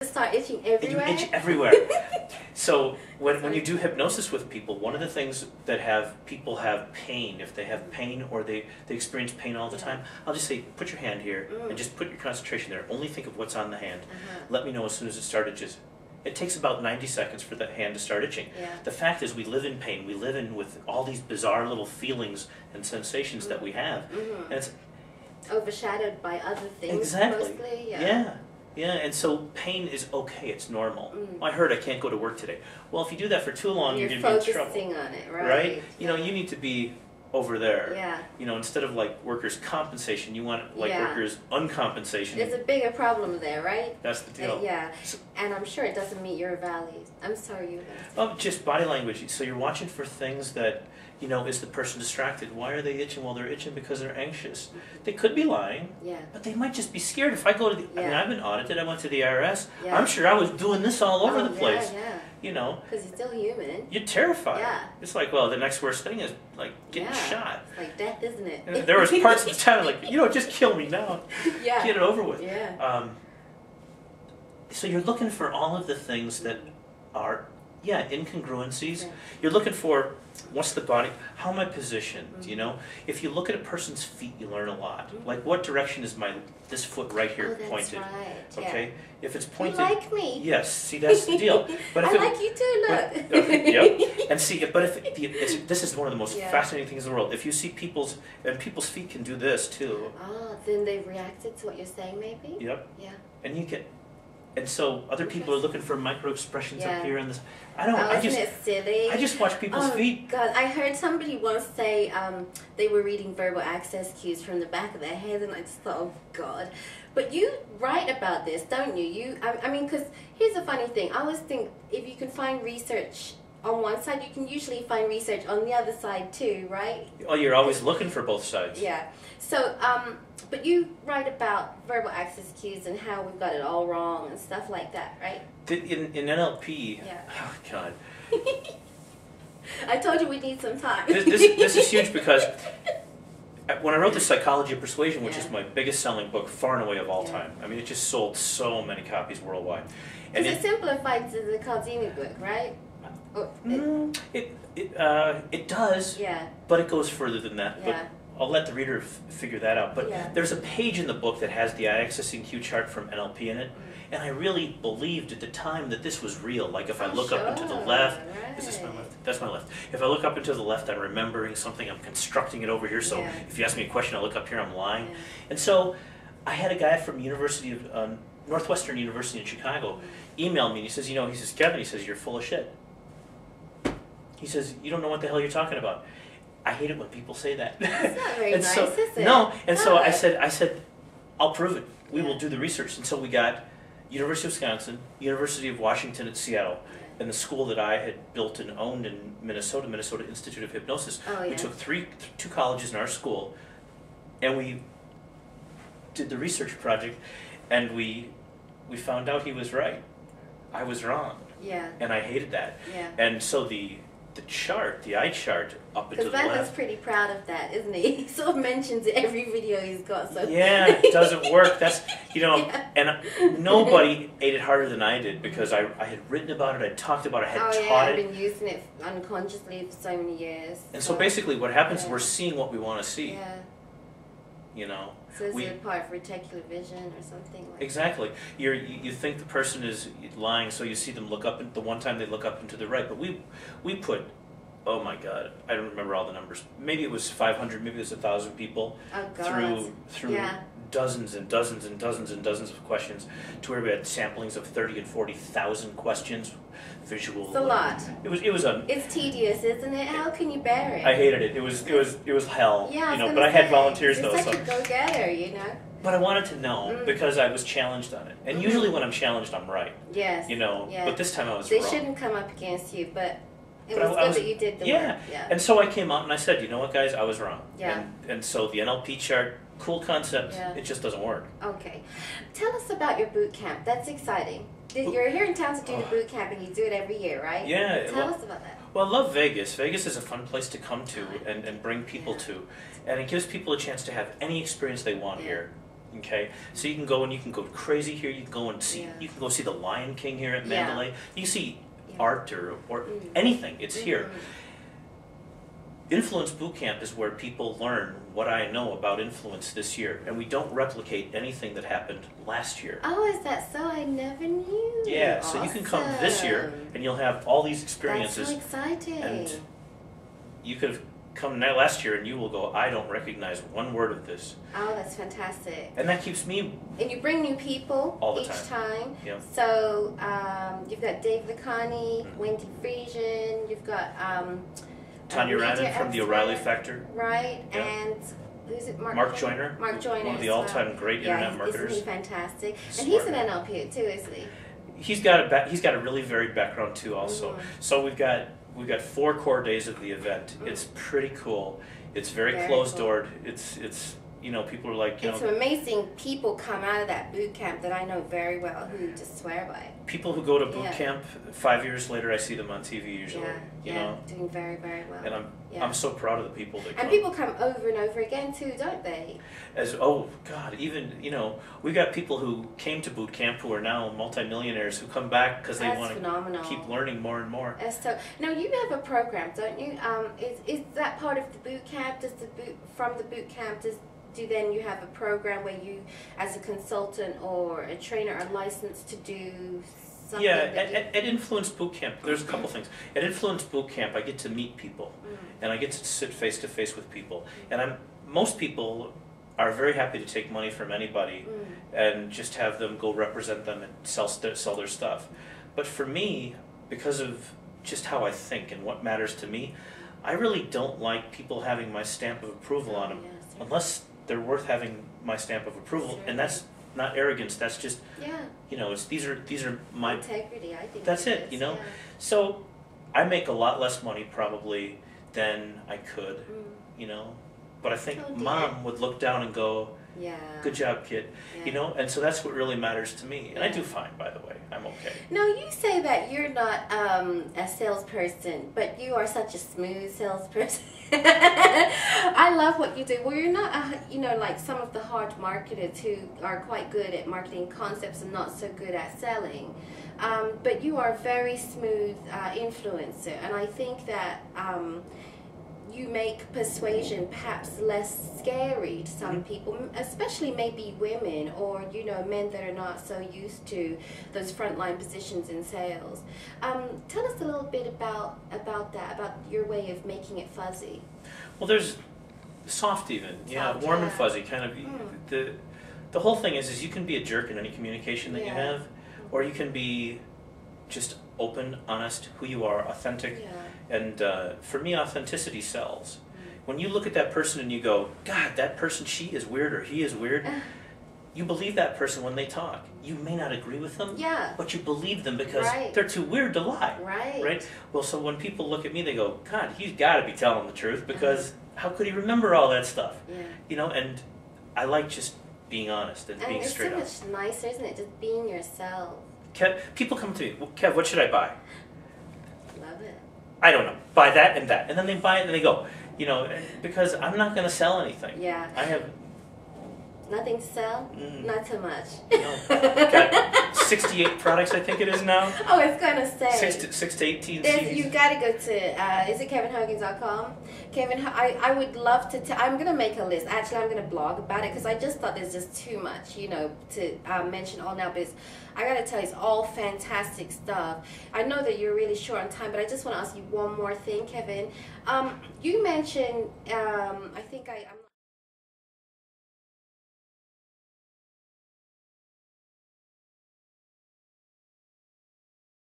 Start itching everywhere? You itch everywhere. So when you do hypnosis with people, one of the things that people have pain, if they have pain or they experience pain all the time, I'll just say, put your hand here and just put your concentration there. Only think of what's on the hand. Let me know as soon as it starts itching. It takes about 90 seconds for the hand to start itching. The fact is we live in pain. We live in with all these bizarre little feelings and sensations that we have. And it's overshadowed by other things. Exactly. Mostly. Yeah, and so pain is okay, it's normal. I heard I can't go to work today. Well, if you do that for too long, you're going to be in trouble. Focusing on it, right? You know, you need to be over there. Yeah. You know, instead of like workers' compensation, you want like workers' uncompensation. There's a bigger problem there, right? That's the deal. Yeah, so, and I'm sure it doesn't meet your values. I'm sorry, you guys. Oh, just body language. So you're watching for things that, you know, is the person distracted? Why are they itching? Well, they're itching because they're anxious. They could be lying, but they might just be scared. If I go to the, I mean, I've been audited. I went to the IRS. I'm sure I was doing this all over the place. You know, because you're still human. You're terrified. It's like, well, the next worst thing is like getting shot. It's like death, isn't it? And there was parts of the town like, you know, just kill me now. Get it over with. So you're looking for all of the things that are, incongruencies. You're looking for, what's the body, how am I positioned, you know? If you look at a person's feet, you learn a lot. Like, what direction is this foot right here pointed? Right. Okay? If it's pointed... You like me. Yes, see, that's the deal. But if I like you too, look. And see, but if this is one of the most fascinating things in the world. If you see people's feet can do this too. Oh, then they've reacted to what you're saying, maybe? Yep. Yeah. And you get... And so other people are looking for micro expressions up here and this. I don't. Isn't it silly? I just watch people's feet. God, I heard somebody once say they were reading verbal access cues from the back of their head, and I just thought, oh God. But you write about this, don't you? I mean, because here's the funny thing. I always think if you can find research on one side, you can usually find research on the other side too, right? Oh, you're always looking for both sides. Yeah. So, but you write about verbal access cues and how we've got it all wrong and stuff like that, right? In NLP, oh God. I told you we'd need some time. This is huge because when I wrote The Psychology of Persuasion, which is my biggest selling book far and away of all time, I mean, it just sold so many copies worldwide. And it simplifies the Caldini book, right? It does, but it goes further than that. But I'll let the reader figure that out. But there's a page in the book that has the accessing cue chart from NLP in it, and I really believed at the time that this was real. Like if I look up and to the left, is this my left? That's my left. If I look up and to the left, I'm remembering something, I'm constructing it over here, so if you ask me a question, I look up here, I'm lying. And so I had a guy from Northwestern University in Chicago email me, and he says, Kevin, he says, you're full of shit. He says, you don't know what the hell you're talking about. I hate it when people say that. That's not very nice, is it? No, and so I said, I'll prove it. We will do the research. And so we got University of Wisconsin, University of Washington at Seattle, and the school that I had built and owned in Minnesota, Minnesota Institute of Hypnosis. We took two colleges in our school, and we did the research project, and we found out he was right. I was wrong. And I hated that. And so the chart, the eye chart, up into the left. Because Vanda's pretty proud of that, isn't he? He sort of mentions it every video he's got. So it doesn't work. That's, and nobody ate it harder than I did because I had written about it, I talked about it, I had taught it. I've been using it unconsciously for so many years. And so basically what happens is we're seeing what we want to see. You know. So is it part of reticular vision or something like Exactly. You think the person is lying, so you see them look up, the one time they look up and to the right. But we put, oh my God, I don't remember all the numbers. Maybe it was 500, maybe it was 1,000 people through dozens and dozens and dozens and dozens of questions to where we had samplings of 30 and 40,000 questions, visual. It's a lot. It's tedious, isn't it? How can you bear it? I hated it. It was hell. But I had volunteers though. You're such a go-getter, you know. But I wanted to know because I was challenged on it. And usually when I'm challenged, I'm right. Yes. But this time I was wrong. They shouldn't come up against you, but it was good that you did the work. And so I came out and I said, you know what, guys, I was wrong. And so the NLP chart, cool concept, it just doesn't work. Okay. Tell us about your boot camp. That's exciting. You're here in town to do the boot camp, and you do it every year, right? Tell us about that. Well, I love Vegas. Vegas is a fun place to come to and bring people to. And it gives people a chance to have any experience they want here. Okay, so you can go and you can go crazy here. You can go and see. You can go see the Lion King here at Mandalay. You can see art or anything. It's here. Influence Bootcamp is where people learn what I know about influence this year, and we don't replicate anything that happened last year. Oh, is that so? I never knew. Yeah, awesome. So you can come this year, and you'll have all these experiences. That's so exciting. And you could have come last year, and you will go, I don't recognize one word of this. Oh, that's fantastic. And that keeps me... And you bring new people all the each time. Yeah. So you've got Dave Licani, Wendy Friesian, you've got... Tanya Rannon from the O'Reilly Factor. Right, and who's it? Mark Joyner. Mark Joyner. One of the all-time great internet marketers. Isn't he fantastic? And he's an NLP too, isn't he? He's got a really varied background too also. So we've got 4 core days of the event. It's pretty cool. It's very closed-doored. It's you know, people are like, and some amazing people come out of that boot camp that I know very well who just swear by it. People who go to boot camp, 5 years later, I see them on TV usually. You know, doing very, very well. And I'm so proud of the people that come. And people come over and over again too, don't they? Even, you know, we got people who came to boot camp who are now multimillionaires who come back because they want to keep learning more and more. So now you have a program, don't you? Is that part of the boot camp? From the boot camp do then you have a program where you, as a consultant or a trainer, are licensed to do something? Yeah, at Influence Bootcamp, there's a couple things. At Influence Bootcamp, I get to meet people, and I get to sit face to face with people. And most people are very happy to take money from anybody and just have them go represent them and sell their stuff. But for me, because of just how I think and what matters to me, I really don't like people having my stamp of approval on them, unless they're worth having my stamp of approval, and that's not arrogance. That's just you know, these are my integrity. I think that's it. You know, so I make a lot less money probably than I could. You know, but I think Mom would look down and go, good job, kid. You know, and so that's what really matters to me. And I do fine, by the way. I'm okay. Now, you say that you're not a salesperson, but you are such a smooth salesperson. I love what you do. Well, you're not, you know, like some of the hard marketers who are quite good at marketing concepts and not so good at selling. But you are a very smooth influencer, and I think that you make persuasion perhaps less scary to some people, especially maybe women or, you know, men that are not so used to those frontline positions in sales. Tell us a little bit about that, about your way of making it fuzzy. Well, there's soft even, warm and fuzzy, kind of. The whole thing is you can be a jerk in any communication that you have, or you can be just open, honest, who you are, authentic. And for me, authenticity sells. When you look at that person and you go, God, that person, she is weird or he is weird, you believe that person when they talk. You may not agree with them, but you believe them because they're too weird to lie. Right? Well, so when people look at me, they go, God, he's got to be telling the truth because how could he remember all that stuff? You know, and I like just being honest and being straight up. It's so much nicer, isn't it? Just being yourself. Kev, people come to me, well, Kev, what should I buy? Love it. I don't know. Buy that and that. And then they buy it and they go, you know, because I'm not going to sell anything. I have... Nothing to sell? Not so much. No. Got 68 products, I think it is now. Oh, it's going to say. 6 to 18 CDs. You've got to go to, is it KevinHogan.com? Kevin, I would love to, I'm going to make a list. Actually, I'm going to blog about it because I just thought there's just too much, you know, to mention all now. But I got to tell you, it's all fantastic stuff. I know that you're really short on time, but I just want to ask you one more thing, Kevin. You mentioned,